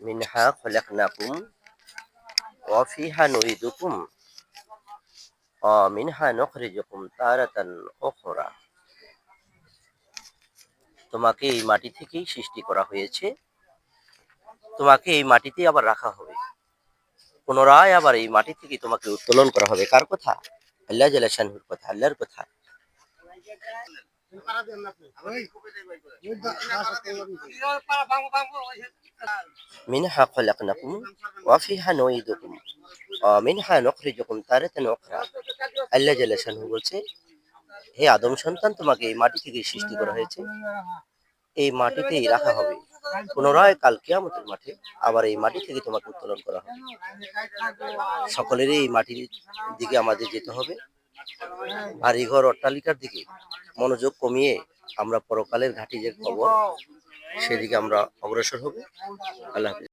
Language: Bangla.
মিনহা খলাকনাকুম ওয়া ফিহা নুইদুকুম ওয়া মিনহা নুখরিজুকুম তারাতান উখরা। তোমাকে এই মাটি থেকেই সৃষ্টি করা হয়েছে, তোমাকে এই মাটিতেই আবার রাখা হবে, পুনরায় আবার এই মাটি থেকে তোমাকে উত্তোলন করা হবে। কার কথা? আল্লাহ জাল্লা শানহুর কথা, আল্লাহর কথা। মিনহা খলাকনাকুম ওয়া ফিহা নুইদুকুম ওয়া মিনহা নুখরিজুকুম তারাতান উখরা। আল্লাহ জাল্লা শানহু বলছে, হে আদম সন্তান, তোমাকে এই মাটি থেকে সৃষ্টি করা হয়েছে, এই মাটিতেই রাখা হবে, পুনরায় কাল কিয়ামতের মাঠে আবার এই মাটি থেকে তোমাকে উত্তোলন করা হবে। সকলেরই এই মাটির দিকে আমাদের যেতে হবে, বাড়িঘর অট্টালিকার দিকে মনোযোগ কমিয়ে আমরা পরকালের ঘাঁটি যে কবর, সেদিকে আমরা অগ্রসর হব। আল্লাহ হাফেজ।